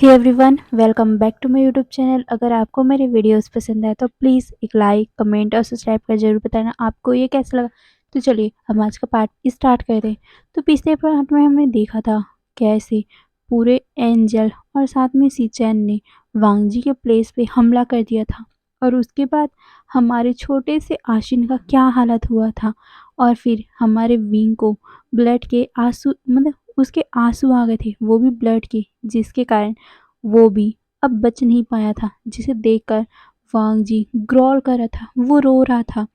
Hey everyone, welcome back to my YouTube channel. अगर आपको मेरे वीडियोस पसंद आए तो प्लीज़ एक लाइक, कमेंट और सब्सक्राइब कर जरूर बताना आपको ये कैसा लगा। तो चलिए हम आज का पार्ट स्टार्ट करते हैं। तो पिछले पार्ट में हमने देखा था कैसे पूरे एंजल और साथ में सीचैन ने वांगजी के प्लेस पे हमला कर दिया था, और उसके बाद हमारे छोटे से आशिन का क्या हालत हुआ था, और फिर हमारे विंग को ब्लड के आंसू उसके आंसू आ गए थे, वो भी ब्लड के, जिसके कारण वो भी अब बच नहीं पाया था, जिसे देखकर वांग जी ग्रॉल कर रहा था, वो रो रहा था।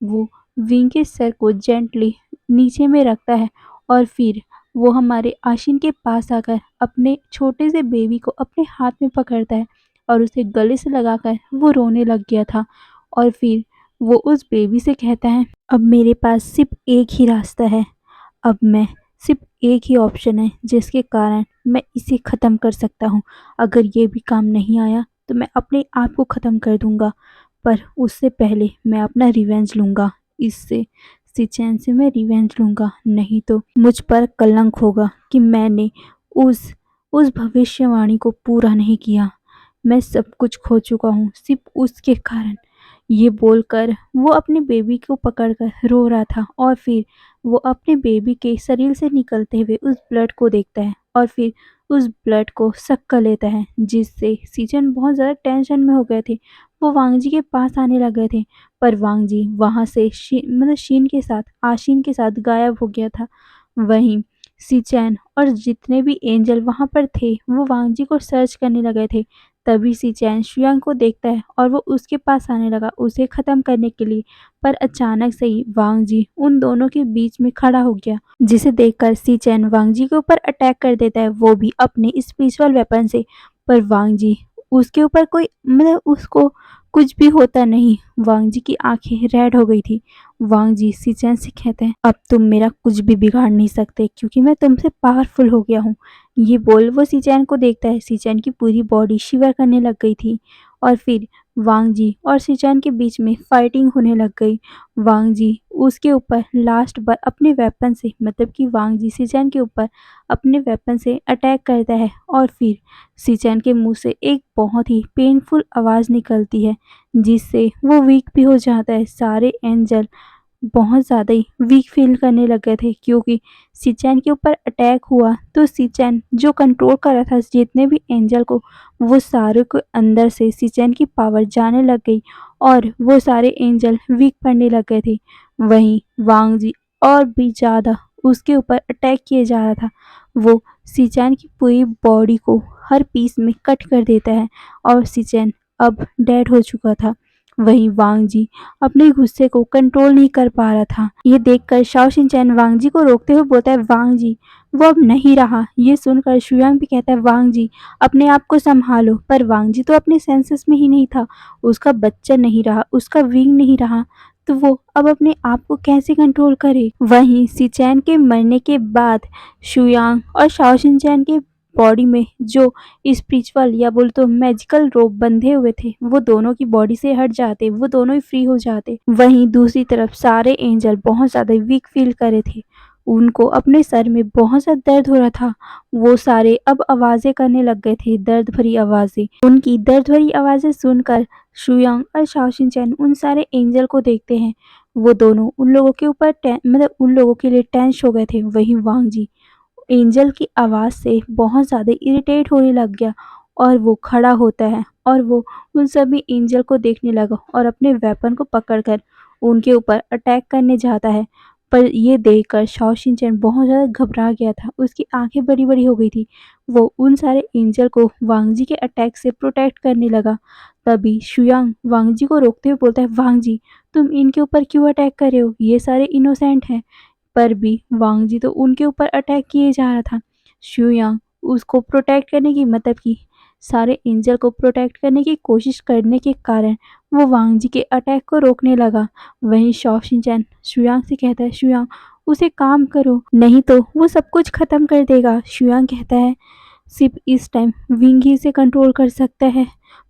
वो विंग के सर को जेंटली नीचे में रखता है, और फिर वो हमारे आशिन के पास आकर अपने छोटे से बेबी को अपने हाथ में पकड़ता है और उसे गले से लगाकर वो रोने लग गया था। और फिर वो उस बेबी से कहता है, अब मेरे पास सिर्फ एक ही रास्ता है, अब मैं सिर्फ एक ही ऑप्शन है जिसके कारण मैं इसे ख़त्म कर सकता हूँ। अगर ये भी काम नहीं आया तो मैं अपने आप को ख़त्म कर दूँगा, पर उससे पहले मैं अपना रिवेंज लूँगा। इससे सिचैन से मैं रिवेंज लूँगा, नहीं तो मुझ पर कलंक होगा कि मैंने उस उस भविष्यवाणी को पूरा नहीं किया। मैं सब कुछ खो चुका हूँ सिर्फ उसके कारण। ये बोलकर वो अपने बेबी को पकड़कर रो रहा था, और फिर वो अपने बेबी के शरीर से निकलते हुए उस ब्लड को देखता है और फिर उस ब्लड को सक कर लेता है, जिससे सीजन बहुत ज़्यादा टेंशन में हो गए थे। वो वांगजी के पास आने लग गए थे, पर वांगजी वहाँ से शीन के साथ आशीन के साथ गायब हो गया था। वहीं सीचैन और जितने भी एंजल वहाँ पर थे वो वांगजी को सर्च करने लगे थे। तभी सीचैन शुयांग को देखता है और वो उसके पास आने लगा उसे ख़त्म करने के लिए, पर अचानक से ही वांगजी उन दोनों के बीच में खड़ा हो गया, जिसे देखकर सीचैन वांगजी के ऊपर अटैक कर देता है, वो भी अपने स्पिरिचुअल वेपन से। पर वांगजी उसके ऊपर कोई उसको कुछ भी होता नहीं। वांगजी की आंखें रेड हो गई थी। वांगजी सीचैन से कहते हैं, अब तुम मेरा कुछ भी बिगाड़ नहीं सकते क्योंकि मैं तुमसे पावरफुल हो गया हूँ। ये बोल वो सीचैन को देखता है। सीचैन की पूरी बॉडी शिवर करने लग गई थी, और फिर वांगजी और सीचैन के बीच में फाइटिंग होने लग गई। वांगजी उसके ऊपर लास्ट बार अपने वेपन से, मतलब कि वांगजी सीचैन के ऊपर अपने वेपन से अटैक करता है, और फिर सीचैन के मुंह से एक बहुत ही पेनफुल आवाज़ निकलती है, जिससे वो वीक भी हो जाता है। सारे एंजल बहुत ज़्यादा ही वीक फील करने लग गए थे, क्योंकि सिचैन के ऊपर अटैक हुआ तो सिचैन जो कंट्रोल कर रहा था जितने भी एंजल को, वो सारे को अंदर से सिचैन की पावर जाने लग गई और वो सारे एंजल वीक पड़ने लग गए थे। वहीं वांग जी और भी ज़्यादा उसके ऊपर अटैक किए जा रहा था। वो सिचैन की पूरी बॉडी को हर पीस में कट कर देता है, और सिचैन अब डेड हो चुका था। वहीं वांग जी अपने गुस्से को कंट्रोल नहीं कर पा रहा था। ये देखकर शाओ शिनचैन वांग जी को रोकते हुए बोलता है, वांग जी वो अब नहीं रहा। ये सुनकर शुयांग भी कहता है, वांग जी अपने आप को संभालो। पर वांग जी तो अपने सेंसेस में ही नहीं था, उसका बच्चा नहीं रहा, उसका विंग नहीं रहा, तो वो अब अपने आप को कैसे कंट्रोल करे। वहीं सिचैन के मरने के बाद शुयांग और शाओ शिनचैन के बॉडी में जो स्पिरिचुअल या बोल तो मैजिकल रोप बंधे हुए थे, वो दोनों की बॉडी से हट जाते, वो दोनों ही फ्री हो जाते। वहीं दूसरी तरफ सारे एंजल बहुत ज़्यादा वीक फील कर रहे थे, उनको अपने सर में बहुत ज़्यादा दर्द हो रहा था। वो सारे अब आवाज़ें करने लग गए थे, दर्द भरी आवाज़ें। उनकी दर्द भरी आवाज़ें सुनकर शुयांग और शाओशिनचैन उन सारे एंजल को देखते हैं। वो दोनों उन लोगों के ऊपर उन लोगों के लिए टेंस हो गए थे। वहीं वांग जी एंजल की आवाज़ से बहुत ज़्यादा इरिटेट होने लग गया, और वो खड़ा होता है और वो उन सभी एंजल को देखने लगा और अपने वेपन को पकड़कर उनके ऊपर अटैक करने जाता है। पर ये देखकर शाओ शिनचैन बहुत ज़्यादा घबरा गया था, उसकी आंखें बड़ी बड़ी हो गई थी। वो उन सारे एंजल को वांग जी के अटैक से प्रोटेक्ट करने लगा। तभी शुयांग वांग जी को रोकते हुए बोलता है, वांग जी तुम इनके ऊपर क्यों अटैक कर रहे हो, ये सारे इनोसेंट हैं। पर भी वांग जी तो उनके ऊपर अटैक किए जा रहा था। शुयांग उसको प्रोटेक्ट करने की, मतलब कि सारे एंजल को प्रोटेक्ट करने की कोशिश करने के कारण वो वांग जी के अटैक को रोकने लगा। वहीं शॉ शिनचैन शुयांग से कहता है, शुयांग उसे काम करो, नहीं तो वो सब कुछ खत्म कर देगा। शुयांग कहता है, सिर्फ इस टाइम विंग ही से कंट्रोल कर सकता है।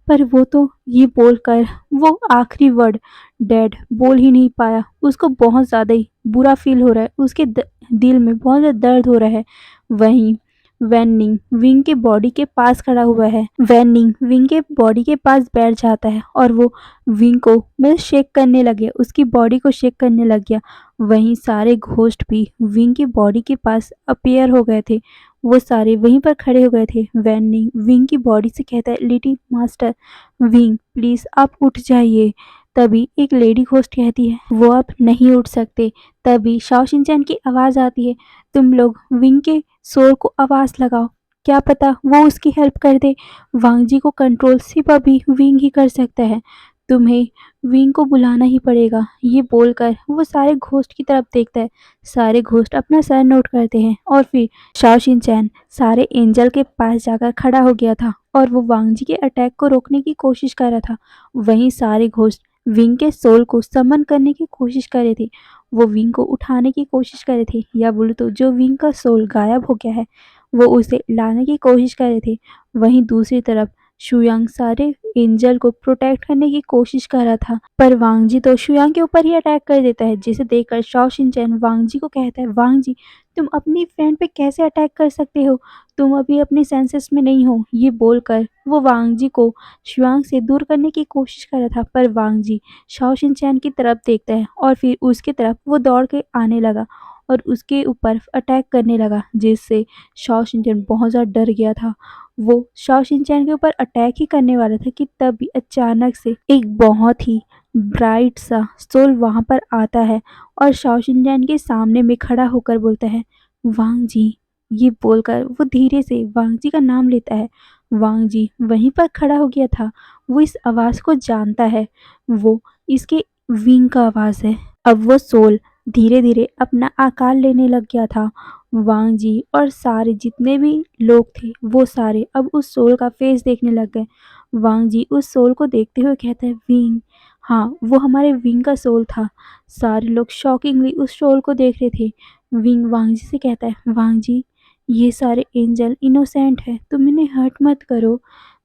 पर वो तो ये बोलकर वो आखिरी वर्ड डैड बोल ही नहीं पाया। उसको बहुत ज़्यादा ही बुरा फील हो रहा है, उसके दिल में बहुत ज़्यादा दर्द हो रहा है। वहीं वैन निंग विंग के बॉडी के पास खड़ा हुआ है। वैन निंग विंग के बॉडी के पास बैठ जाता है और वो विंग को मिल शेक करने लगे, उसकी बॉडी को शेक करने लग गया। वहीं सारे घोस्ट भी विंग की बॉडी के पास अपीयर हो गए थे, वो सारे वहीं पर खड़े हो गए थे। वैन निंग विंग की बॉडी से कहता है, लिटिल मास्टर विंग प्लीज आप उठ जाइए। तभी एक लेडी घोस्ट कहती है, वो अब नहीं उठ सकते। तभी शाओ शिनचैन की आवाज आती है, तुम लोग विंग के शोर को आवाज लगाओ, क्या पता वो उसकी हेल्प कर दे। वांग जी को कंट्रोल सिर्फ अभी विंग ही कर सकता है, तुम्हें विंग को बुलाना ही पड़ेगा। ये बोलकर वो सारे घोस्ट की तरफ देखता है। सारे घोस्ट अपना सर नोट करते हैं और फिर शाओ शिनचैन सारे एंजल के पास जाकर खड़ा हो गया था और वो वांग जी के अटैक को रोकने की कोशिश कर रहा था। वहीं सारे घोस्ट विंग के सोल को समन करने की कोशिश कर रहे थे, वो विंग को उठाने की कोशिश कर रहे थे, या बोलो तो जो विंग का सोल गायब हो गया है वो उसे लाने की कोशिश कर रहे थे। वहीं दूसरी तरफ शुयांग सारे एंजल को प्रोटेक्ट करने की कोशिश कर रहा था, पर वांग जी तो शुयांग के ऊपर ही अटैक कर देता है, जिसे देखकर शाओ शिनचैन वांग जी को कहता है, वांग जी तुम अपनी फ्रेंड पे कैसे अटैक कर सकते हो, तुम अभी अपने सेंसेस में नहीं हो। ये बोलकर वो वांग जी को शुयांग से दूर करने की कोशिश कर रहा था, पर वांग जी शाओ शिनचैन की तरफ देखता है और फिर उसकी तरफ वो दौड़ के आने लगा और उसके ऊपर अटैक करने लगा, जिससे शाओ शिनचैन बहुत ज़्यादा डर गया था। वो शाओ शिनचैन के ऊपर अटैक ही करने वाला था कि तभी अचानक से एक बहुत ही ब्राइट सा सोल वहां पर आता है और शाओ शिनचैन के सामने में खड़ा होकर बोलता है, वांग जी। ये बोलकर वो धीरे से वांग जी का नाम लेता है। वांग जी वहीं पर खड़ा हो गया था, वो इस आवाज को जानता है, वो इसके विंग का आवाज है। अब वो सोल धीरे धीरे अपना आकार लेने लग गया था। वांग जी और सारे जितने भी लोग थे वो सारे अब उस सोल का फेस देखने लग गए। वांग जी उस सोल को देखते हुए कहते हैं, विंग, हाँ वो हमारे विंग का सोल था। सारे लोग शॉकिंगली उस सोल को देख रहे थे। विंग वांग जी से कहता है, वांग जी ये सारे एंजल इनोसेंट है, तुम इन्हें हर्ट मत करो।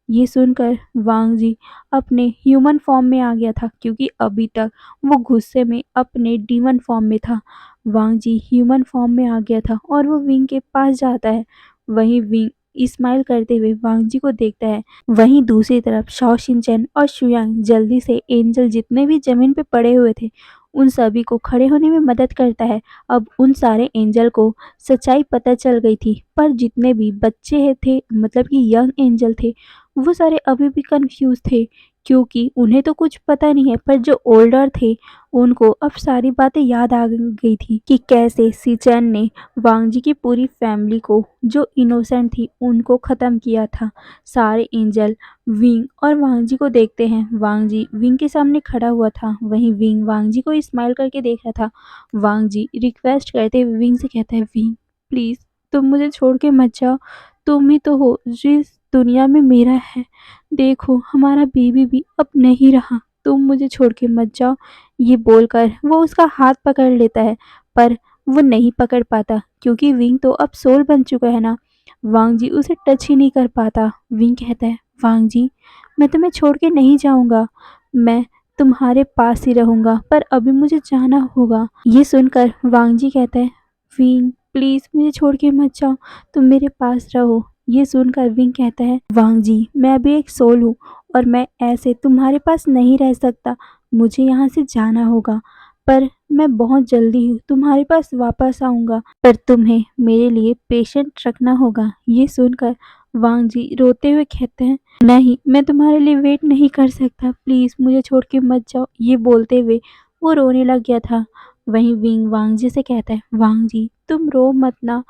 ये सुनकर वांग जी अपने ह्यूमन फॉर्म में आ गया था, क्योंकि अभी तक वो गुस्से में अपने डीमन फॉर्म में था। वांग जी ह्यूमन फॉर्म में आ गया था और वो विंग के पास जाता है। वहीं विंग स्माइल करते हुए वांग जी को देखता है। वहीं दूसरी तरफ शाओ शिनचैन और शुयांग जल्दी से एंजल जितने भी जमीन पे पड़े हुए थे उन सभी को खड़े होने में मदद करता है। अब उन सारे एंजल को सच्चाई पता चल गई थी, पर जितने भी बच्चे थे मतलब कि यंग एंजल थे वो सारे अभी भी कंफ्यूज थे, क्योंकि उन्हें तो कुछ पता नहीं है, पर जो ओल्डर थे उनको अब सारी बातें याद आ गई थी कि कैसे सीचैन ने वांग जी की पूरी फैमिली को जो इनोसेंट थी उनको ख़त्म किया था। सारे एंजल विंग और वांग जी को देखते हैं। वांग जी विंग के सामने खड़ा हुआ था, वहीं विंग वांग जी को स्माइल करके देख रहा था। वांग जी रिक्वेस्ट करते हुए विंग से कहता है, विंग प्लीज़ तुम मुझे छोड़ के मत जाओ, तुम ही तो हो जिस दुनिया में मेरा है। देखो हमारा बेबी भी अब नहीं रहा, तुम मुझे छोड़ के मत जाओ। ये बोलकर वो उसका हाथ पकड़ लेता है, पर वो नहीं पकड़ पाता क्योंकि विंग तो अब सोल बन चुका है ना। वांग जी उसे टच ही नहीं कर पाता। विंग कहता है, वांग जी मैं तुम्हें छोड़ के नहीं जाऊंगा, मैं तुम्हारे पास ही रहूंगा, पर अभी मुझे जाना होगा। ये सुनकर वांग जी कहता है, विंग प्लीज मुझे छोड़ के मत जाओ, तुम मेरे पास रहो। ये सुनकर विंग कहता है, वांग जी मैं अभी एक सोल हूँ और मैं ऐसे तुम्हारे पास नहीं रह सकता, मुझे यहाँ से जाना होगा, पर मैं बहुत जल्दी ही तुम्हारे पास वापस आऊँगा, पर तुम्हें मेरे लिए पेशेंट रखना होगा। ये सुनकर वांग जी रोते हुए कहते हैं, नहीं मैं तुम्हारे लिए वेट नहीं कर सकता, प्लीज़ मुझे छोड़ के मत जाओ। ये बोलते हुए वो रोने लग गया था। वहीं विंग वांग जी से कहता है, वांग जी तुम रो मत ना,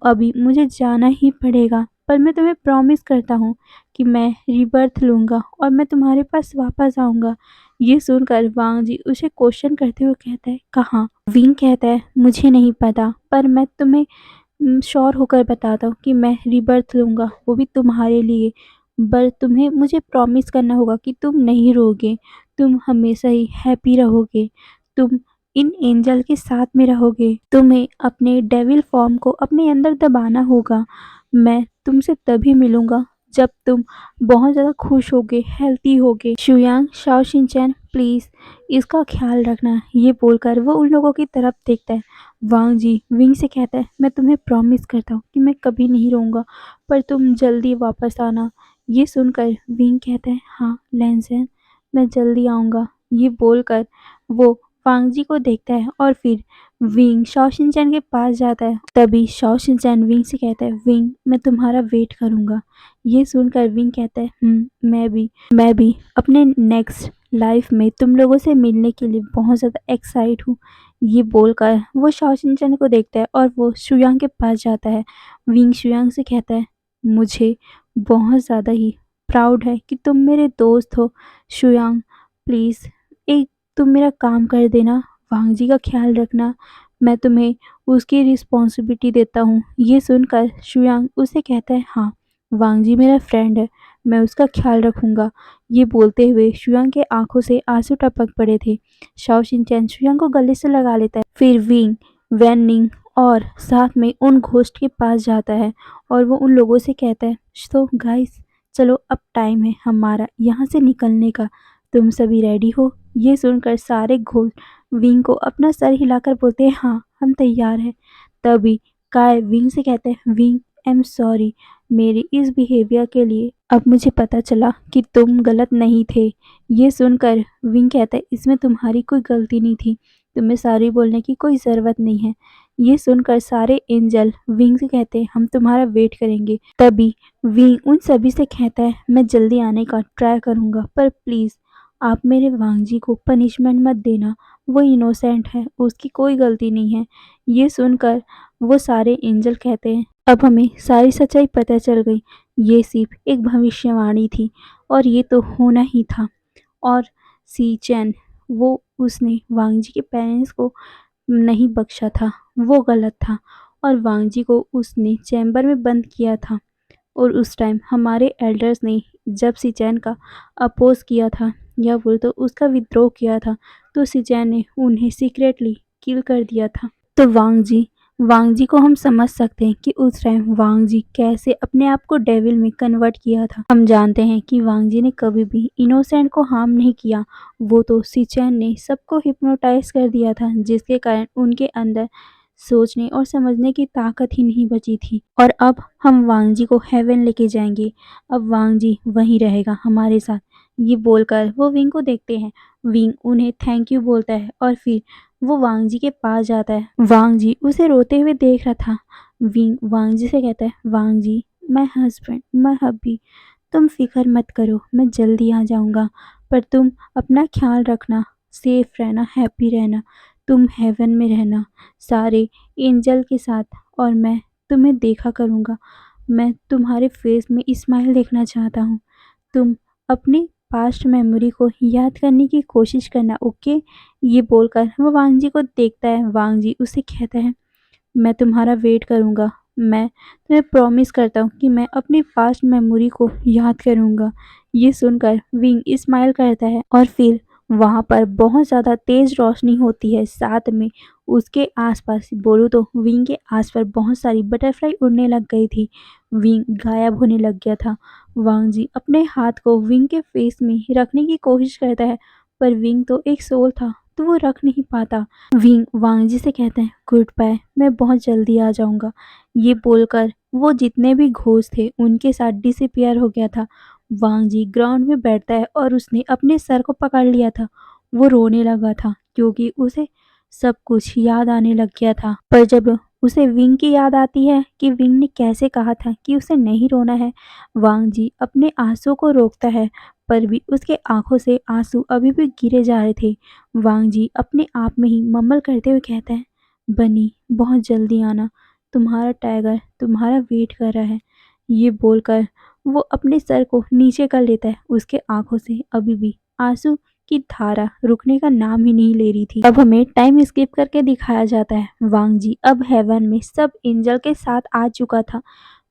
अभी मुझे जाना ही पड़ेगा, पर मैं तुम्हें प्रॉमिस करता हूँ कि मैं रीबर्थ लूँगा और मैं तुम्हारे पास वापस आऊँगा। ये सुनकर वांग जी उसे क्वेश्चन करते हुए कहता है, कहाँ? विंग कहता है, मुझे नहीं पता, पर मैं तुम्हें श्योर होकर बताता हूँ कि मैं रीबर्थ लूँगा, वो भी तुम्हारे लिए। पर तुम्हें मुझे प्रॉमिस करना होगा कि तुम नहीं रोगे, तुम हमेशा ही हैप्पी रहोगे, तुम इन एंजल के साथ में रहोगे, तुम्हें अपने डेविल फॉर्म को अपने अंदर दबाना होगा। मैं तुमसे तभी मिलूंगा जब तुम बहुत ज़्यादा खुश होगे, हेल्थी होगे। शुयांग, शाओ शिनचैन प्लीज़ इसका ख्याल रखना। ये बोलकर वो उन लोगों की तरफ देखता है। वांग जी विंग से कहता है, मैं तुम्हें प्रॉमिस करता हूँ कि मैं कभी नहीं रहूँगा, पर तुम जल्दी वापस आना। ये सुनकर विंग कहता है, हाँ लैंसन, मैं जल्दी आऊँगा। ये बोलकर वो वांग जी को देखता है और फिर विंग शाओ शिनचैन के पास जाता है। तभी शाओ शिनचैन विंग से कहता है, विंग मैं तुम्हारा वेट करूँगा। ये सुनकर विंग कहता है, मैं भी अपने नेक्स्ट लाइफ में तुम लोगों से मिलने के लिए बहुत ज़्यादा एक्साइट हूँ। ये बोलकर वो शाओ शिनचैन को देखता है और वो शुयांग के पास जाता है। विंग शुयांग से कहता है, मुझे बहुत ज़्यादा ही प्राउड है कि तुम मेरे दोस्त हो। शुयांग प्लीज़ एक तुम मेरा काम कर देना, वांग जी का ख्याल रखना, मैं तुम्हें उसकी रिस्पॉन्सिबिलिटी देता हूँ। ये सुनकर शुयांग उसे कहता है, हाँ वांग जी मेरा फ्रेंड है, मैं उसका ख्याल रखूँगा। ये बोलते हुए शुयांग के आंखों से आंसू टपक पड़े थे। शाओ शिनचैन शुयांग को गले से लगा लेता है। फिर विंग वैन निंग और साथ में उन घोस्ट के पास जाता है और वो उन लोगों से कहता है, तो गाइस चलो अब टाइम है हमारा यहाँ से निकलने का, तुम सभी रेडी हो? ये सुनकर सारे घोस्ट विंग को अपना सर हिलाकर बोलते हैं, हाँ हम तैयार हैं। तभी काय विंग से कहते हैं, विंग आई एम सॉरी मेरे इस बिहेवियर के लिए। अब मुझे पता चला कि तुम गलत नहीं थे। ये सुनकर विंग कहता है, इसमें तुम्हारी कोई गलती नहीं थी, तुम्हें सॉरी बोलने की कोई ज़रूरत नहीं है। ये सुनकर सारे एंजल विंग से कहते हैं, हम तुम्हारा वेट करेंगे। तभी विंग उन सभी से कहता है, मैं जल्दी आने का ट्राई करूँगा, पर प्लीज़ आप मेरे वांग जी को पनिशमेंट मत देना, वो इनोसेंट है, उसकी कोई गलती नहीं है। ये सुनकर वो सारे एंजल कहते हैं, अब हमें सारी सच्चाई पता चल गई, ये सिर्फ एक भविष्यवाणी थी और ये तो होना ही था। और सी चैन वो उसने वांग जी के पेरेंट्स को नहीं बख्शा था, वो गलत था और वांग जी को उसने चैम्बर में बंद किया था। और उस टाइम हमारे एल्डर्स ने जब सिचैन का अपोज किया था या बोले तो उसका विद्रोह किया था, तो सिचैन ने उन्हें सीक्रेटली किल कर दिया था। तो वांग जी को हम समझ सकते हैं कि उस टाइम वांग जी कैसे अपने आप को डेविल में कन्वर्ट किया था। हम जानते हैं कि वांग जी ने कभी भी इनोसेंट को हार्म नहीं किया, वो तो सिचैन ने सबको हिप्नोटाइज कर दिया था, जिसके कारण उनके अंदर सोचने और समझने की ताकत ही नहीं बची थी। और अब हम वांग जी को हेवन लेके जाएंगे, अब वांग जी वहीं रहेगा हमारे साथ। ये बोलकर वो विंग को देखते हैं, विंग उन्हें थैंक यू बोलता है और फिर वो वांग जी के पास जाता है। वांग जी उसे रोते हुए देख रहा था। विंग वांग जी से कहता है, वांग जी मैं हस्बैंड मैं हब्बी, तुम फिक्र मत करो, मैं जल्दी आ जाऊंगा, पर तुम अपना ख्याल रखना, सेफ रहना, हैप्पी रहना, तुम हेवन में रहना सारे एंजल के साथ, और मैं तुम्हें देखा करूंगा, मैं तुम्हारे फेस में स्माइल देखना चाहता हूँ, तुम अपनी पास्ट मेमोरी को याद करने की कोशिश करना, ओके। ये बोलकर वो वांग जी को देखता है। वांग जी उसे कहता है, मैं तुम्हारा वेट करूँगा, मैं तुम्हें प्रॉमिस करता हूँ कि मैं अपनी पास्ट मेमोरी को याद करूँगा। ये सुनकर विंग स्माइल करता है और फिर वहाँ पर बहुत ज़्यादा तेज़ रोशनी होती है, साथ में उसके आसपास बोलूँ तो विंग के आसपास बहुत सारी बटरफ्लाई उड़ने लग गई थी। विंग गायब होने लग गया था। वांग जी अपने हाथ को विंग के फेस में रखने की कोशिश करता है, पर विंग तो एक सोल था, तो वो रख नहीं पाता। विंग वांग जी से कहते हैं, गुड बाय, मैं बहुत जल्दी आ जाऊंगा। ये बोलकर वो जितने भी घोस्ट थे उनके साथ डिसअपियर हो गया था। वांग जी ग्राउंड में बैठता है और उसने अपने सर को पकड़ लिया था। वो रोने लगा था क्योंकि उसे सब कुछ याद आने लग गया था। पर जब उसे विंग की याद आती है कि विंग ने कैसे कहा था कि उसे नहीं रोना है, वांग जी अपने आंसू को रोकता है, पर भी उसके आंखों से आंसू अभी भी गिरे जा रहे थे। वांग जी अपने आप में ही मम्मल करते हुए कहता है, बनी बहुत जल्दी आना, तुम्हारा टाइगर तुम्हारा वेट कर रहा है। ये बोलकर वो अपने सर को नीचे कर लेता है। उसके आंखों से अभी भी आंसू की धारा रुकने का नाम ही नहीं ले रही थी। अब हमें टाइम स्किप करके दिखाया जाता है, वांग जी अब हेवन में सब एंजल के साथ आ चुका था।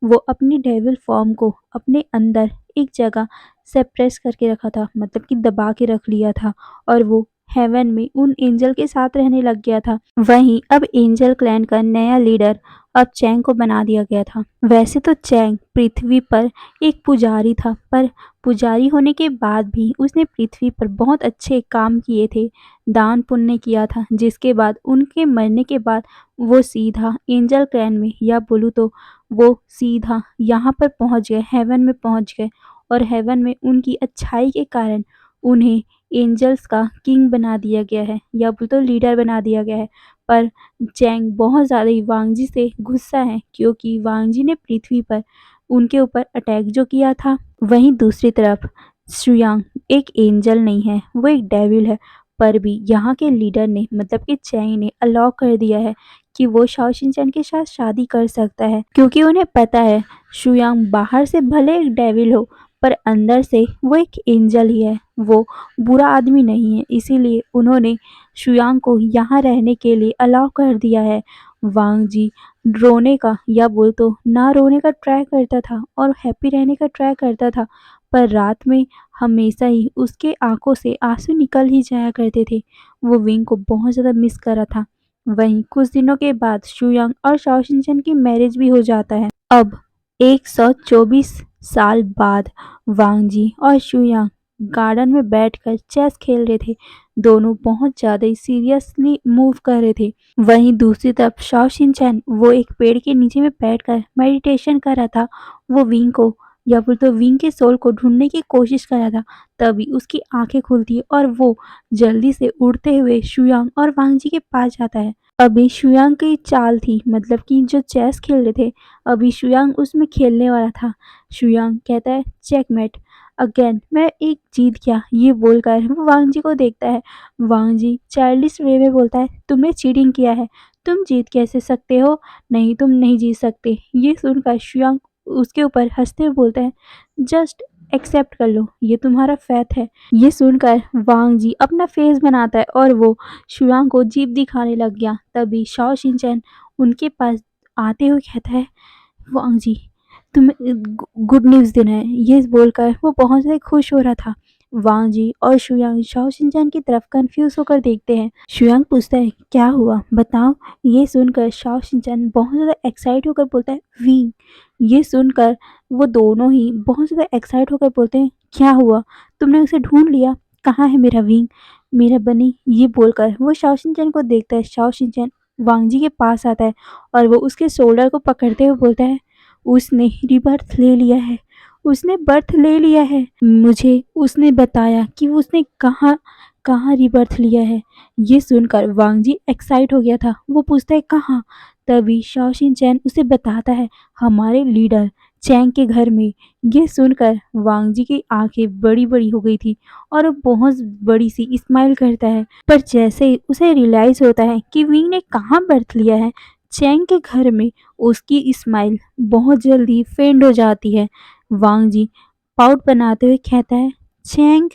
वो अपनी डेविल फॉर्म को अपने अंदर एक जगह सेप्रेस करके रखा था, मतलब कि दबा के रख लिया था, और वो हेवन में उन एंजल के साथ रहने लग गया था। वहीं अब एंजल क्लैन का नया लीडर अब चैंग को बना दिया गया था। वैसे तो चैंग पृथ्वी पर एक पुजारी था, पर पुजारी होने के बाद भी उसने पृथ्वी पर बहुत अच्छे काम किए थे, दान पुण्य किया था, जिसके बाद उनके मरने के बाद वो सीधा एंजल क्रैन में, या बोलूँ तो वो सीधा यहाँ पर पहुँच गए, हेवन में पहुँच गए। और हेवन में उनकी अच्छाई के कारण उन्हें एंजल्स का किंग बना दिया गया है, या बोल तो लीडर बना दिया गया है। पर चैंग बहुत ज़्यादा ही वांगजी से गुस्सा है, क्योंकि वांगजी ने पृथ्वी पर उनके ऊपर अटैक जो किया था। वहीं दूसरी तरफ शुयांग एक एंजल नहीं है, वो एक डेविल है। पर भी यहाँ के लीडर ने, मतलब कि चैंग ने अलाउ कर दिया है कि वो शाओ शिनचैन के साथ शादी कर सकता है, क्योंकि उन्हें पता है शुयांग बाहर से भले एक डेविल हो, पर अंदर से वो एक एंजल ही है, वो बुरा आदमी नहीं है। इसीलिए उन्होंने शुयांग को यहाँ रहने के लिए अलाउ कर दिया है। वांग जी रोने का, या बोल तो ना रोने का ट्राई करता था और हैप्पी रहने का ट्राई करता था, पर रात में हमेशा ही उसके आंखों से आंसू निकल ही जाया करते थे। वो विंग को बहुत ज़्यादा मिस कर रहा था। वहीं कुछ दिनों के बाद शुयांग और शाओ शिनचैन की मैरिज भी हो जाता है। अब 124 साल बाद वांग जी और शुयांग गार्डन में बैठकर चेस खेल रहे थे। दोनों बहुत ज़्यादा ही सीरियसली मूव कर रहे थे। वहीं दूसरी तरफ शाओ शिनचैन वो एक पेड़ के नीचे में बैठकर मेडिटेशन कर रहा था। वो विंग को, या फिर तो विंग के सोल को ढूंढने की कोशिश कर रहा था। तभी उसकी आंखें खुलती है और वो जल्दी से उड़ते हुए शुयांग और वांग जी के पास जाता है। अभी शुयांग की चाल थी, मतलब कि जो चेस खेल रहे थे, अभी शुयांग उसमें खेलने वाला था। शुयांग कहता है चेकमेट अगेन, मैं एक जीत गया, ये बोलकर वो वांग जी को देखता है। वांग जी चाइल्डिश वे में बोलता है तुमने चीटिंग किया है, तुम जीत कैसे सकते हो, नहीं तुम नहीं जीत सकते। ये सुनकर शुयांग उसके ऊपर हंसते हुए बोलता है जस्ट एक्सेप्ट कर लो, ये तुम्हारा फैथ है। ये सुनकर वांग जी अपना फेस बनाता है और वो शुयांग को जीप दिखाने लग गया। तभी शाओ शिनचैन उनके पास आते हुए कहता है वांग जी तुम्हें गुड न्यूज़ देना है। ये बोलकर वो बहुत ज़्यादा खुश हो रहा था। वांग जी और शुयांग शाओ शिनचैन की तरफ कंफ्यूज होकर देखते हैं। शुयांग पूछता है क्या हुआ बताओ। ये सुनकर शाओ शिनचैन बहुत ज़्यादा एक्साइट होकर बोलता है विंग। ये सुनकर वो दोनों ही बहुत ज़्यादा एक्साइट होकर बोलते हैं क्या हुआ, तुमने उसे ढूंढ लिया, कहाँ है मेरा विंग, मेरा बनी। ये बोलकर वो शाओ शिनचैन को देखता है। शाओ शिनचैन वांग जी के पास आता है और वो उसके शोल्डर को पकड़ते हुए बोलता है उसने रिबर्थ ले लिया है, उसने बर्थ ले लिया है। मुझे उसने बताया कि उसने कहाँ कहाँ रिबर्थ लिया है। ये सुनकर वांग जी एक्साइट हो गया था। वो पूछता है कहाँ। तभी शाओ शिनचैन उसे बताता है हमारे लीडर चैंग के घर में। ये सुनकर वांग जी की आंखें बड़ी बड़ी हो गई थी और वो बहुत बड़ी सी स्माइल करता है। पर जैसे ही उसे रियलाइज होता है कि विंग ने कहाँ बर्थ लिया है चैंग के घर में, उसकी स्माइल बहुत जल्दी फेंड हो जाती है। वांग जी पाउट बनाते हुए कहता है चैंग।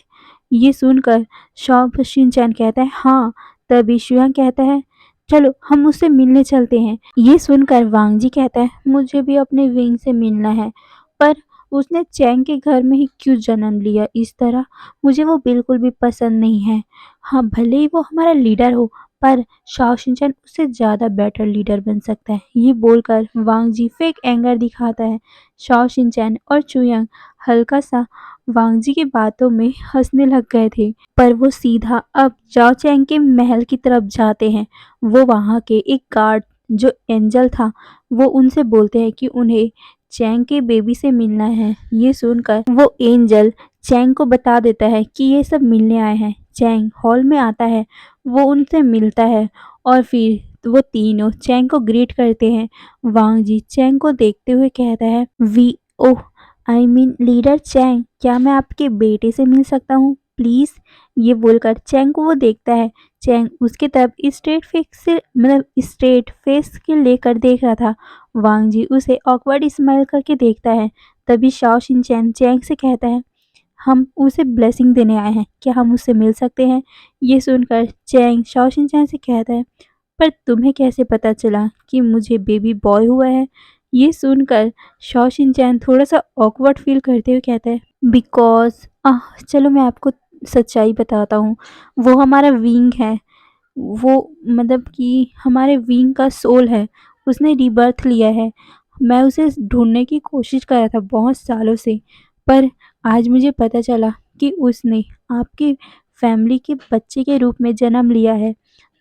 ये सुनकर शाओ शिनचैन कहता है हाँ। तभी शुयांग कहता है चलो हम उससे मिलने चलते हैं। ये सुनकर वांग जी कहता है मुझे भी अपने विंग से मिलना है, पर उसने चैंग के घर में ही क्यों जन्म लिया इस तरह, मुझे वो बिल्कुल भी पसंद नहीं है। हाँ भले ही वो हमारा लीडर हो, पर शाओ शिनचैन उससे ज़्यादा बेटर लीडर बन सकता है। ये बोलकर वांग जी फेक एंगर दिखाता है। शाओ शिनचैन और चुयांग हल्का सा वांग जी की बातों में हंसने लग गए थे, पर वो सीधा अब जाओ चैंग के महल की तरफ जाते हैं। वो वहाँ के एक गार्ड जो एंजल था, वो उनसे बोलते हैं कि उन्हें चैंग के बेबी से मिलना है। ये सुनकर वो एंजल चैंग को बता देता है कि ये सब मिलने आए हैं। चैंग हॉल में आता है, वो उनसे मिलता है और फिर वो तीनों चैंग को ग्रीट करते हैं। वांग जी चैंग को देखते हुए कहता है we oh I mean leader Chang, क्या मैं आपके बेटे से मिल सकता हूँ प्लीज़। ये बोलकर चैंग को वो देखता है। चैंग उसकी तरफ स्ट्रेट फेस से, मतलब स्ट्रेट फेस के लेकर देख रहा था। वांग जी उसे ऑकवर्ड स्माइल करके देखता है। तभी शाओ शिनचैन चैंग से कहता है हम उसे ब्लेसिंग देने आए हैं, क्या हम उससे मिल सकते हैं। ये सुनकर चैंग शाओ शिनचैन से कहता है पर तुम्हें कैसे पता चला कि मुझे बेबी बॉय हुआ है। ये सुनकर शाओ शिनचैन थोड़ा सा ऑकवर्ड फील करते हुए कहता है बिकॉज चलो मैं आपको सच्चाई बताता हूँ, वो हमारा विंग है, वो मतलब कि हमारे विंग का सोल है, उसने रीबर्थ लिया है। मैं उसे ढूँढने की कोशिश कर रहा था बहुत सालों से, पर आज मुझे पता चला कि उसने आपकी फैमिली के बच्चे के रूप में जन्म लिया है।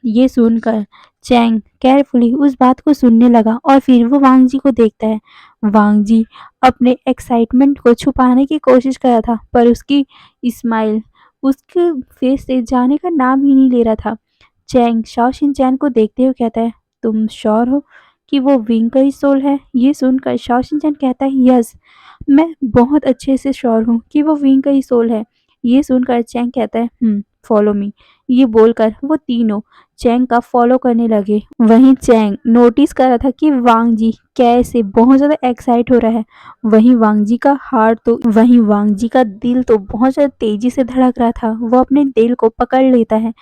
ये सुनकर चैंग केयरफुली उस बात को सुनने लगा और फिर वो वांग जी को देखता है। वांग जी अपने एक्साइटमेंट को छुपाने की कोशिश कर रहा था, पर उसकी स्माइल उसके फेस से जाने का नाम ही नहीं ले रहा था। चैंग शाओ शिनचैन को देखते हुए कहता है, तुम श्योर हो कि वो विंग का ही सोल है? ये सुनकर शाओ शिनचैन कहता है, यस, मैं बहुत अच्छे से श्योर हूँ कि वो विंग का ही सोल है। ये सुनकर चैंग कहता है, फॉलो मी। ये बोलकर वो तीनों चैंग का फॉलो करने लगे। वहीं चैंग नोटिस कर रहा था कि वांग जी कैसे बहुत ज्यादा एक्साइट हो रहा है। वहीं वांग जी का दिल तो बहुत ज्यादा तेजी से धड़क रहा था। वो अपने दिल को पकड़ लेता है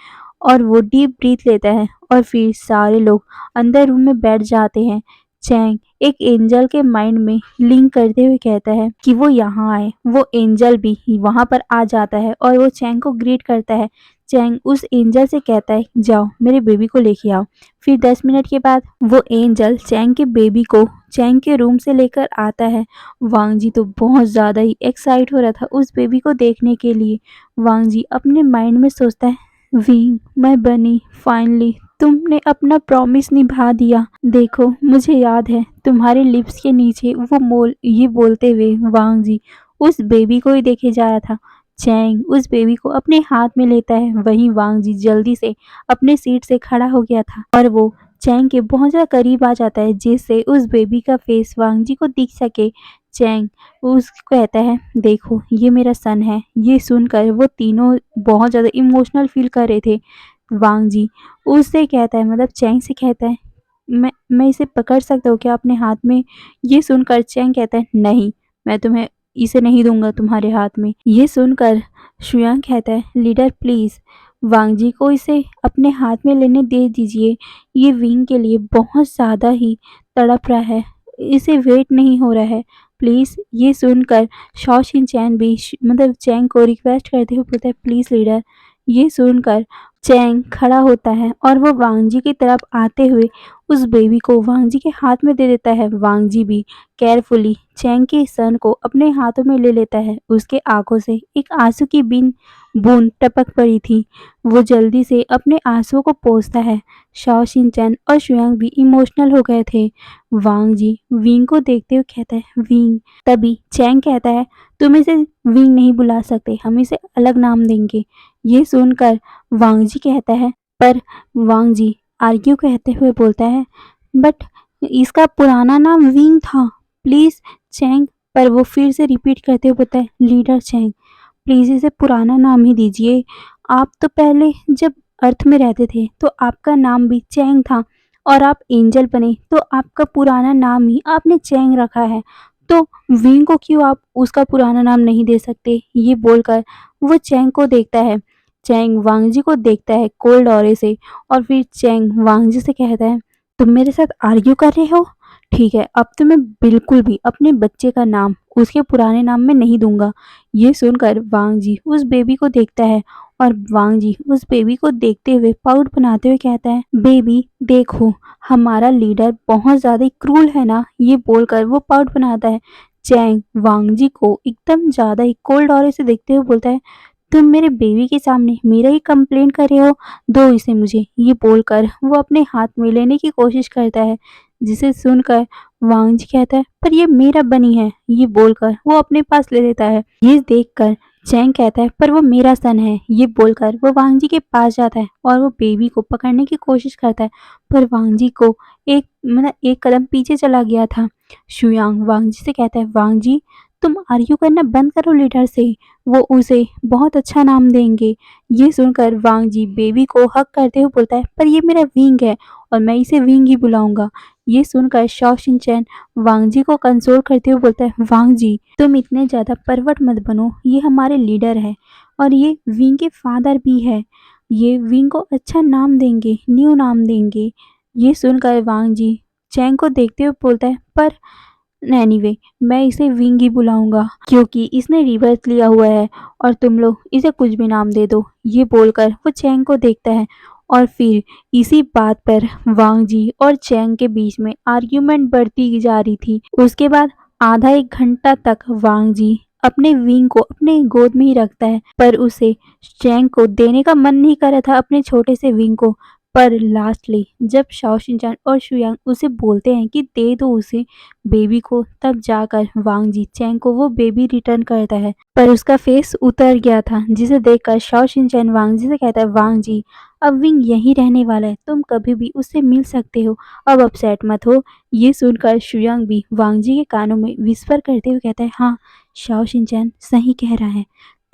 और वो डीप ब्रीथ लेता है और फिर सारे लोग अंदर रूम में बैठ जाते हैं। चैंग एक एंजल के माइंड में लिंक करते हुए कहता है कि वो यहाँ आए। वो एंजल भी वहां पर आ जाता है और वो चैंग को ग्रीट करता है। चैंग उस एंजल से कहता है, जाओ मेरे बेबी को लेके आओ। फिर 10 मिनट के बाद वो एंजल चैंग के बेबी को चैंग के रूम से लेकर आता है। वांग जी तो बहुत ज़्यादा ही एक्साइट हो रहा था उस बेबी को देखने के लिए। वांग जी अपने माइंड में सोचता है, विंग माय बनी, फाइनली तुमने अपना प्रॉमिस निभा दिया। देखो मुझे याद है तुम्हारे लिप्स के नीचे वो मोल। ये बोलते हुए वांग जी उस बेबी को ही देखे जा रहा था। चैंग उस बेबी को अपने हाथ में लेता है। वहीं वांग जी जल्दी से अपने सीट से खड़ा हो गया था और वो चैंग के बहुत ज़्यादा करीब आ जाता है जिससे उस बेबी का फेस वांग जी को दिख सके। चैंग उसको कहता है, देखो ये मेरा सन है। ये सुनकर वो तीनों बहुत ज़्यादा इमोशनल फील कर रहे थे। वांग जी उससे कहता है, मतलब चैंग से कहता है, मैं इसे पकड़ सकता हूँ क्या अपने हाथ में? ये सुनकर चैंग कहता है, नहीं, मैं तुम्हें इसे नहीं दूंगा तुम्हारे हाथ में। ये सुनकर शुयांग कहता है, लीडर प्लीज वांग जी को इसे अपने हाथ में लेने दे दीजिए। ये विंग के लिए बहुत ज़्यादा ही तड़प रहा है, इसे वेट नहीं हो रहा है, प्लीज। ये सुनकर शॉ शिनचैन भी मतलब चैंग को रिक्वेस्ट करते हुए बोलता है, प्लीज लीडर। ये सुनकर चैंग खड़ा होता है और वो वांग जी की तरफ आते हुए उस बेबी को वांग जी के हाथ में दे देता है। वांग जी भी केयरफुली चैंग के सन को अपने हाथों में ले लेता है। उसके आंखों से एक आंसू की बूंद टपक पड़ी थी। वो जल्दी से अपने आंसुओं को पोंछता है। शाओ शिनचैन और शुयांग भी इमोशनल हो गए थे। वांग जी विंग को देखते हुए कहता है, विंग। तभी चैंग कहता है, तुम इसे विंग नहीं बुला सकते, हम इसे अलग नाम देंगे। ये सुनकर वांग जी कहता है, पर वांग जी आर्ग्यू कहते हुए बोलता है, बट इसका पुराना नाम विंग था, प्लीज चैंग। पर वो फिर से रिपीट करते हुए बोलता है, लीडर चैंग प्लीज इसे पुराना नाम ही दीजिए। आप तो पहले जब अर्थ में रहते थे तो आपका नाम भी चैंग था और आप एंजल बने तो आपका पुराना नाम ही आपने चैंग रखा है, तो विंग को क्यों आप उसका पुराना नाम नहीं दे सकते? ये बोलकर वो चैंग को देखता है। चैंग वांग जी को देखता है कोल्ड ऑरे से और फिर चैंग वांग जी से कहता है, तुम मेरे साथ आर्ग्यू कर रहे हो? ठीक है, अब तो मैं बिल्कुल भी अपने बच्चे का नाम उसके पुराने नाम में नहीं दूंगा। ये सुनकर वांग जी उस बेबी को देखता है और वांग जी उस बेबी को देखते हुए पाउट बनाते हुए कहता है, बेबी देखो हमारा लीडर बहुत ज्यादा क्रूल है ना। ये बोलकर वो पाउट बनाता है। चैंग वांग जी को एकदम ज्यादा ही कोल्ड ऑरे से देखते हुए बोलता है, तुम मेरे बेबी के सामने मेरा ही कंप्लेन कर रहे हो, दो इसे मुझे। ये बोलकर वो अपने हाथ में लेने की कोशिश करता है, जिसे सुनकर वांग जी कहता है, पर ये मेरा बनी है। ये बोलकर वो अपने पास ले लेता है। ये देखकर चैंग कहता है, पर वो मेरा सन है। ये बोलकर वो वांग जी के पास जाता है और वो बेबी को पकड़ने की कोशिश करता है, पर वांग जी को एक कदम पीछे चला गया था। शुयांग वांग जी से कहता है, वांग जी तुम आर्ग्यू करना बंद करो लीडर से, वो उसे बहुत अच्छा नाम देंगे। ये सुनकर वांग जी बेबी को हक करते हुए बोलता है, पर ये मेरा विंग है और मैं इसे विंग ही बुलाऊंगा। ये सुनकर शॉ शिनचैन वांग जी को कंसोल करते हुए बोलता है, वांग जी तुम इतने ज़्यादा परवट मत बनो, ये हमारे लीडर है और ये विंग के फादर भी है। ये विंग को अच्छा नाम देंगे, न्यू नाम देंगे। ये सुनकर वांग जी चैंग को देखते हुए बोलता है, पर एनीवे मैं इसे विंग ही बुलाऊंगा क्योंकि इसने रिवर्स लिया हुआ है और तुम लोग इसे कुछ भी नाम दे दो। ये बोलकर वो चैंग को देखता है और फिर इसी बात पर वांग जी और चैंग के बीच में आर्ग्यूमेंट बढ़ती जा रही थी। उसके बाद आधा एक घंटा तक वांग जी अपने विंग को अपने गोद में ही रखता है, पर उसे चैंग को देने का मन नहीं कर रहा था अपने छोटे से विंग को। पर लास्टली जब शाओ शिनचैन और शुयांग उसे बोलते हैं कि दे दो उसे बेबी को, तब जाकर वांग जी चैंग को वो बेबी रिटर्न करता है। पर उसका फेस उतर गया था, जिसे देखकर शाओ शिनचैन वांग जी से कहता है, वांग जी अब विंग यहीं रहने वाला है, तुम कभी भी उससे मिल सकते हो, अब अपसेट मत हो। ये सुनकर शुयांग भी वांग जी के कानों में विस्पर करते हुए कहता है, हाँ शाओ शिनचैन सही कह रहा है,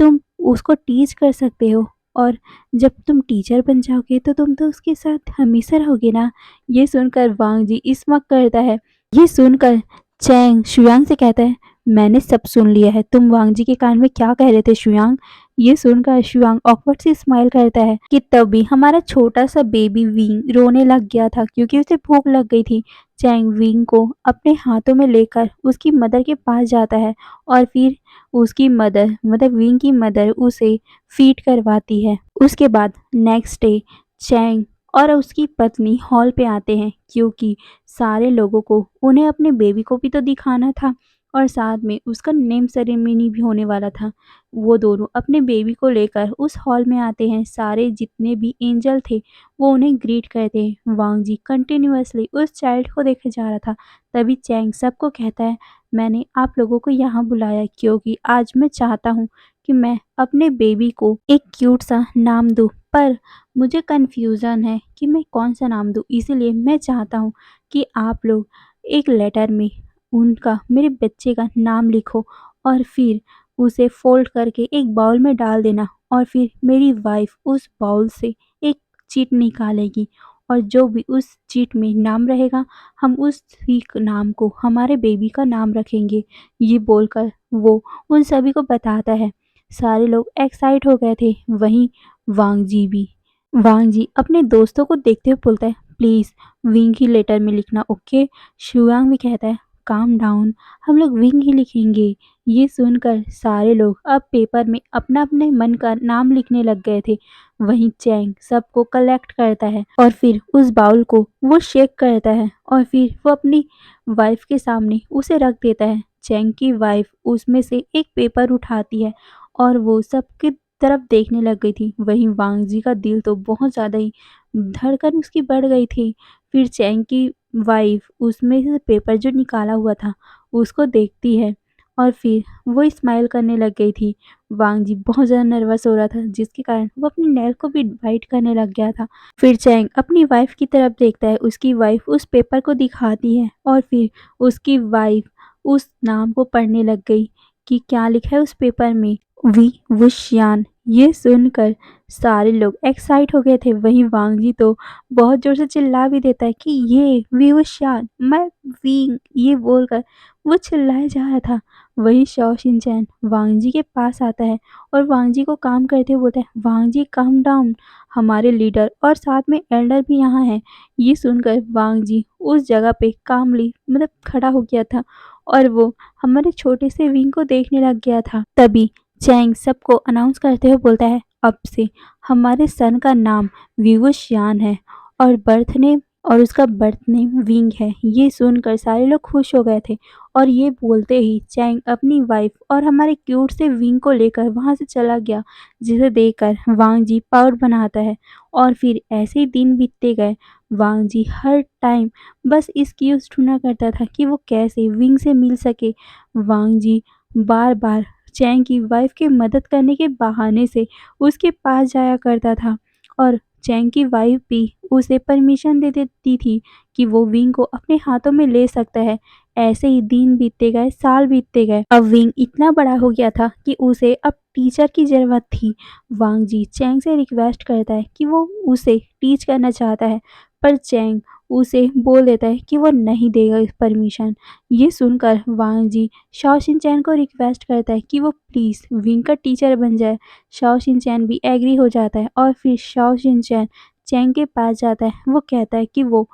तुम उसको टीच कर सकते हो, और जब तुम टीचर बन जाओगे तो तुम तो उसके साथ हमेशा रहोगे ना। ये सुनकर वांग जी इस्मक करता है। ये सुनकर चैंग शुयांग से कहता है, मैंने सब सुन लिया है, तुम वांग जी के कान में क्या कह रहे थे शुयांग। ये सुनकर शुयांग ऑकवर्ड सी स्माइल करता है कि तभी हमारा छोटा सा बेबी विंग रोने लग गया था क्योंकि उसे भूख लग गई थी। चैंग विंग को अपने हाथों में लेकर उसकी मदर के पास जाता है और फिर उसकी मदर मतलब विंग की मदर उसे फीड करवाती है। उसके बाद नेक्स्ट डे चैंग और उसकी पत्नी हॉल पे आते हैं क्योंकि सारे लोगों को उन्हें अपने बेबी को भी तो दिखाना था और साथ में उसका नेम सेरेमनी भी होने वाला था। वो दोनों अपने बेबी को लेकर उस हॉल में आते हैं। सारे जितने भी एंजल थे वो उन्हें ग्रीट करते हैं। वांग जी कंटिन्यूअसली उस चाइल्ड को देखे जा रहा था। तभी चैंग सबको कहता है, मैंने आप लोगों को यहाँ बुलाया क्योंकि आज मैं चाहता हूँ कि मैं अपने बेबी को एक क्यूट सा नाम दूँ, पर मुझे कन्फ्यूज़न है कि मैं कौन सा नाम दूँ। इसीलिए मैं चाहता हूँ कि आप लोग एक लेटर में उनका मेरे बच्चे का नाम लिखो और फिर उसे फ़ोल्ड करके एक बाउल में डाल देना, और फिर मेरी वाइफ़ उस बाउल से एक चीट निकालेगी और जो भी उस चीट में नाम रहेगा हम उसी नाम को हमारे बेबी का नाम रखेंगे। ये बोलकर वो उन सभी को बताता है। सारे लोग एक्साइट हो गए थे, वहीं वांग जी भी। वांग जी अपने दोस्तों को देखते हुए बोलता है, प्लीज़ विंग ही लेटर में लिखना, ओके। शुयांग भी कहता है, काम डाउन, हम लोग विंग ही लिखेंगे। ये सुनकर सारे लोग अब पेपर में अपना अपने मन का नाम लिखने लग गए थे। वहीं चैंग सबको कलेक्ट करता है और फिर उस बाउल को वो शेक करता है और फिर वो अपनी वाइफ के सामने उसे रख देता है। चैंग की वाइफ उसमें से एक पेपर उठाती है और वो सबकी तरफ देखने लग गई थी। वहीं वांग जी का दिल तो बहुत ज़्यादा ही धड़कन उसकी बढ़ गई थी। फिर चैंग की वाइफ उसमें से पेपर जो निकाला हुआ था उसको देखती है और फिर वो स्माइल करने लग गई थी। वांग जी बहुत ज़्यादा नर्वस हो रहा था जिसके कारण वो अपनी नेल को भी बाइट करने लग गया था। फिर चैंग अपनी वाइफ की तरफ देखता है, उसकी वाइफ उस पेपर को दिखाती है और फिर उसकी वाइफ उस नाम को पढ़ने लग गई कि क्या लिखा है उस पेपर में, वी वुशियान। ये सुनकर सारे लोग एक्साइट हो गए थे। वहीं वांग जी तो बहुत जोर से चिल्ला भी देता है कि ये वी वुशियान मैं विंग, ये बोलकर वो चिल्लाया जा रहा था। वहीं शॉ शिनचैन वांग जी के पास आता है और वांग जी को काम करते हुए बोलता है, वांग जी काम डाउन, हमारे लीडर और साथ में एल्डर भी यहाँ हैं। ये सुनकर वांग जी उस जगह पे कामली मतलब खड़ा हो गया था और वो हमारे छोटे से विंग को देखने लग गया था। तभी चैंग सबको अनाउंस करते हुए बोलता है, अब से हमारे सन का नाम विवुशियान है और बर्थ नेम और उसका बर्थ नेम विंग है। ये सुनकर सारे लोग खुश हो गए थे और ये बोलते ही चैंग अपनी वाइफ और हमारे क्यूट से विंग को लेकर वहाँ से चला गया, जिसे देखकर वांग जी प्राउड बनाता है। और फिर ऐसे ही दिन बीतते गए। वांग जी हर टाइम बस एक्सक्यूज ढूंढा करता था कि वो कैसे विंग से मिल सके। वांग जी बार बार चैंग की वाइफ की मदद करने के बहाने से उसके पास जाया करता था और चैंग की वाइफ भी उसे परमिशन दे देती थी कि वो विंग को अपने हाथों में ले सकता है। ऐसे ही दिन बीतते गए, साल बीतते गए। अब विंग इतना बड़ा हो गया था कि उसे अब टीचर की जरूरत थी। वांग जी चैंग से रिक्वेस्ट करता है कि वो उसे टीच करना चाहता है, पर चैंग उसे बोल देता है कि वो नहीं देगा इस परमिशन। ये सुनकर वांग जी शाओ शिनचैन को रिक्वेस्ट करता है कि वो प्लीज़ विंग का टीचर बन जाए। शाओ शिनचैन भी एग्री हो जाता है और फिर शाओ शिनचैन चैंग के पास जाता है। वो कहता है कि वो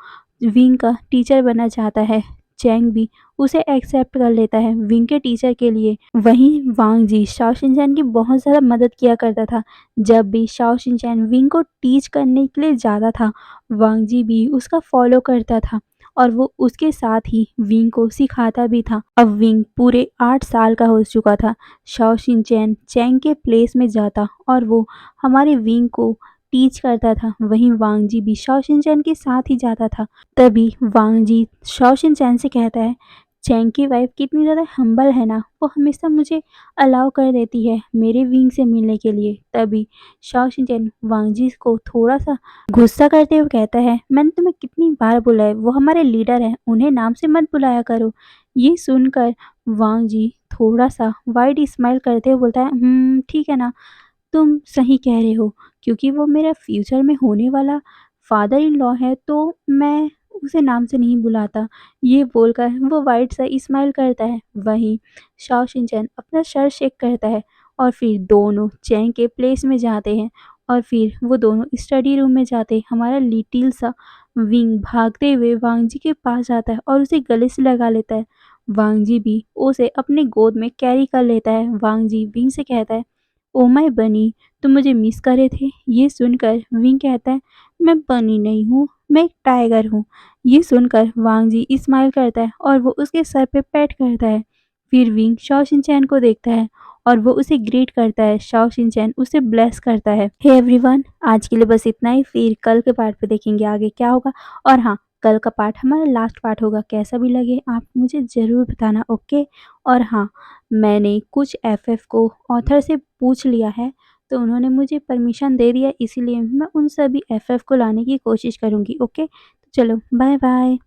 विंग का टीचर बनना चाहता है। चैंग भी उसे एक्सेप्ट कर लेता है विंग के टीचर के लिए। वहीं वांग जी शाओ शिनचैन की बहुत ज़्यादा मदद किया करता था। जब भी शाओ शिनचैन विंग को टीच करने के लिए जाता था, वांग जी भी उसका फॉलो करता था और वो उसके साथ ही विंग को सिखाता भी था। अब विंग पूरे 8 साल का हो चुका था। शाओ शिनचैन चैंग के प्लेस में जाता और वो हमारे विंग को टीच करता था। वहीं वांग जी भी शाओ शिनचैन के साथ ही जाता था। तभी वांग जी शाओ शिनचैन से कहता है, चैंग की वाइफ कितनी ज़्यादा हम्बल है ना, वो हमेशा मुझे अलाउ कर देती है मेरे विंग से मिलने के लिए। तभी शाओ शिनचैन वांग जी को थोड़ा सा गुस्सा करते हुए कहता है, मैंने तुम्हें कितनी बार बोला है, वो हमारे लीडर हैं, उन्हें नाम से मत बुलाया करो। ये सुनकर वांग जी थोड़ा सा वाइड स्माइल करते हुए बोलता है, ठीक है ना, तुम सही कह रहे हो, क्योंकि वो मेरा फ्यूचर में होने वाला फादर इन लॉ है, तो मैं उसे नाम से नहीं बुलाता। ये बोलकर वो वाइड सा स्माइल करता है। वहीं शाओ शिनचैन अपना सर शेक करता है और फिर दोनों चैंग के प्लेस में जाते हैं और फिर वो दोनों स्टडी रूम में जाते हैं। हमारा लिटिल सा विंग भागते हुए वांग जी के पास जाता है और उसे गले से लगा लेता है। वांग जी भी उसे अपने गोद में कैरी कर लेता है। वांग जी विंग से कहता है, ओह माय बनी, तुम मुझे मिस कर रहे थे? ये सुनकर विंग कहता है, मैं बनी नहीं हूँ, मैं एक टाइगर हूँ। ये सुनकर वांग जी स्माइल करता है और वो उसके सर पे पैट करता है। फिर विंग शाओ शिनचैन को देखता है और वो उसे ग्रीट करता है। शाओ शिनचैन उसे ब्लेस करता है। हे एवरीवन, आज के लिए बस इतना ही। फिर कल के पार्ट पे देखेंगे आगे क्या होगा। और हाँ, कल का पार्ट हमारा लास्ट पार्ट होगा। कैसा भी लगे आप मुझे ज़रूर बताना, ओके। और हाँ, मैंने कुछ एफएफ को ऑथर से पूछ लिया है, तो उन्होंने मुझे परमिशन दे दिया, इसीलिए मैं उन सभी एफएफ को लाने की कोशिश करूँगी, ओके। तो चलो, बाय बाय।